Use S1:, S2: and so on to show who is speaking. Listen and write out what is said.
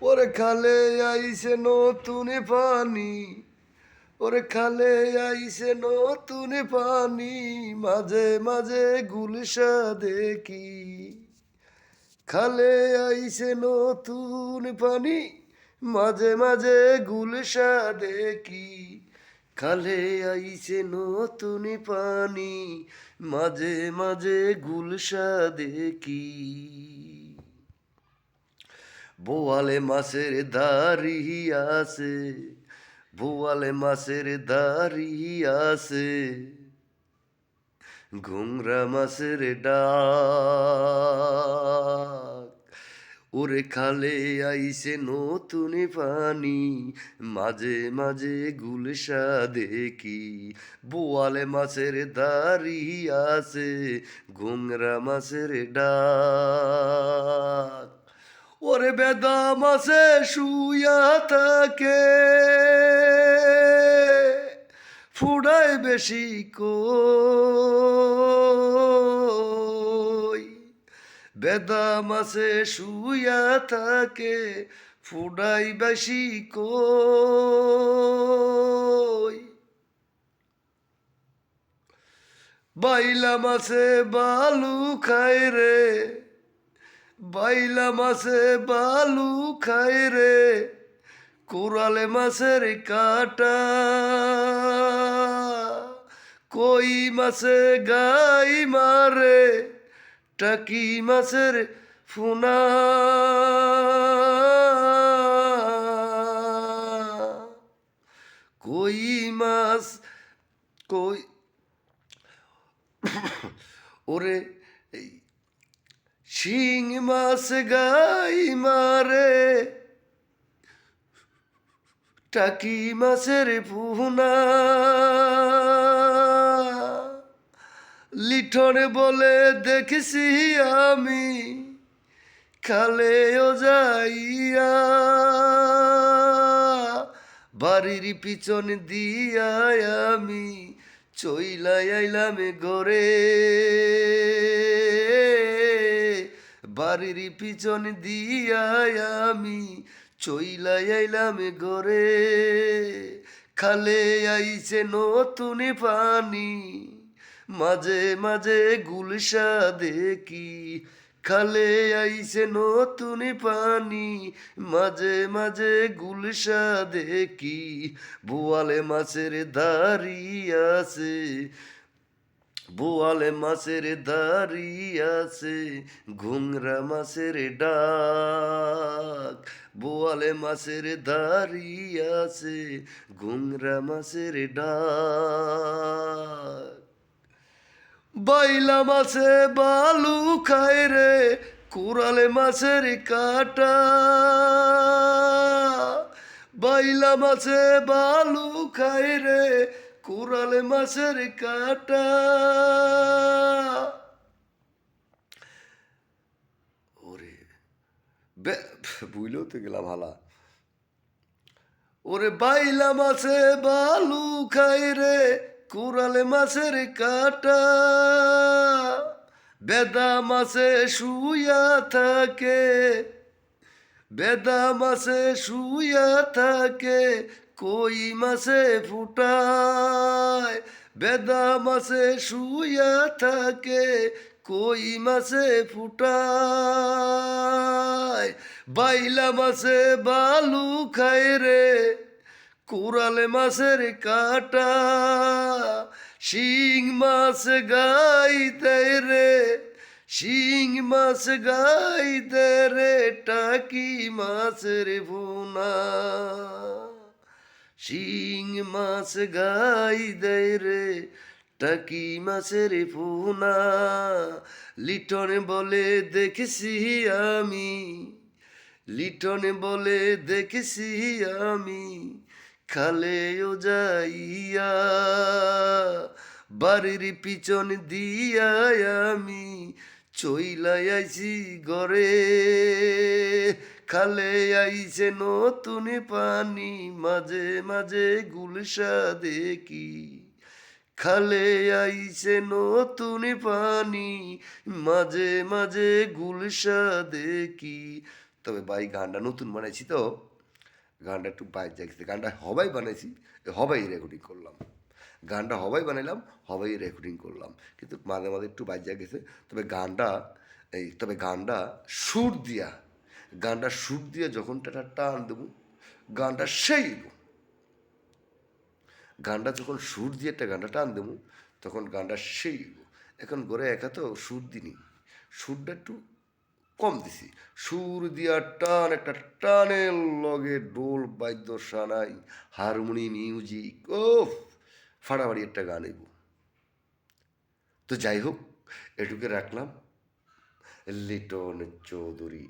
S1: ওরে খালে আইছে নতুন পানি, ওরে খালে আইছে নতুন পানি, মাঝে মাঝে গুলশা দেখি। খালে আইছে নতুন পানি, মাঝে মাঝে গুলশা দেখি। খালে আইছে নতুন পানি, মাঝে মাঝে গুলশা দেখি। বোয়ালে মাছের দাড়ি আছে, বোয়ালে মাছের দাড়ি আছে, ঘুংরা মাছের ডাক। ওরে খালে আইছে নতুন পানি, মাঝে মাঝে গুলশা দেখি। বোয়ালে মাছের দাড়ি আছে, ঘুংরা মাছের ডাক। ওরে বেদা মাছে শুয়া থাকে, ফুড়ায় বেশি কই। বেদা মাছে শুয়া থাকে, ফুড়াই বেশি কই। বাইলা মাছে বালু খায় রে, বাইলা মাছে বালু খায় রে, কোরালে মাছের কাটা। কই মাছে গাই মারে, টাকি মাছের ফুনা। কই মাছ, কই ওরে এই শিং মাছ গাই মারে, টাকি মাছের ফুনা। লিঠনে বলে দেখেছি আমি, খালেও যাইয়া, বাড়ির পিছন দিয়া আমি চইলা আইলাম ঘরে। বাড়ির পিছন দিয়া আমি চইলা আইলাম ঘরে। খালে আইছে নতুন পানি, মাঝে মাঝে গুলশা দেখি। খালে আইছে নতুন পানি, মাঝে মাঝে গুলশা দেখি। বোয়ালে মাছের দাড়ি আছে, বোয়ালে মাছের দাড়ি আছে, ঘুংরা মাছের ডাক। বোয়ালে মাছের দাড়ি আছে, ঘুংরা মাছের ডাক। বাইলা মাছে বালু খায় রে, কোরালে মাছের কাটা। বাইলা মাছে বালু খায় রে, কোরালে মাছের কাটা। ওরে বুঝলেও তো গেলাম হালা। ওরে বাইলা মাছে বালু খায় রে, কোরালে মাছের কাটা। বেদা মাছে শুয়া থাকে, বেদা মাছে শুয়া থাকে, কই মাছে ফুটায়। বেদা মাছে শুয়া থাকে, কই মাছে ফুটায়। বাইলা মাছে বালু খায় রে, কোরালে মাছের কাটা। শিং মাছ গাই দেয় রে, শিং মাছ গাই দেয় রে, টাকি মাছের ভুনা। শিং মাছ গাই দেয় রে, টাকি মাছের ভুনা। লিটন বলে দেখেছি আমি, লিটন বলে দেখেছি আমি, খালেও যাইয়া, বাড়ির পিছন দিয়া আমি চইলা আইছি ঘরে। খালে আইছে নতুন পানি, মাঝে মাঝে গুলশা দেখি। খালে আইছে নতুন পানি, মাঝে মাঝে গুলশা দেখি। তবে ভাই গানটা নতুন বানাইছি তো, গানটা একটু বাইর গেছে। গানটা হবাই বানাইছি, হবাই রেকর্ডিং করলাম। গানটা হবাই বানাইলাম, হবাই রেকর্ডিং করলাম, কিন্তু মাঝে মাঝে একটু বাইজা গেছে। তবে গানটা সুর দিয়া, গানটা সুর দিয়ে যখন একটা টান দেবো, গানটা সেই গানটা যখন সুর দিয়ে একটা গানটা টান দেবো, তখন গানটা সেই এখন ঘরে একা তো সুর দিনি, সুরটা একটু কম দিছি। সুর দিয়া টান, একটা টানের লগে ডোল বাদ্য সানাই, হারমোনি মিউজিক, ও ফাড়াফাড়ি একটা গান এগো। তো যাই হোক, এটুকে রাখলাম। লিটন চৌধুরী।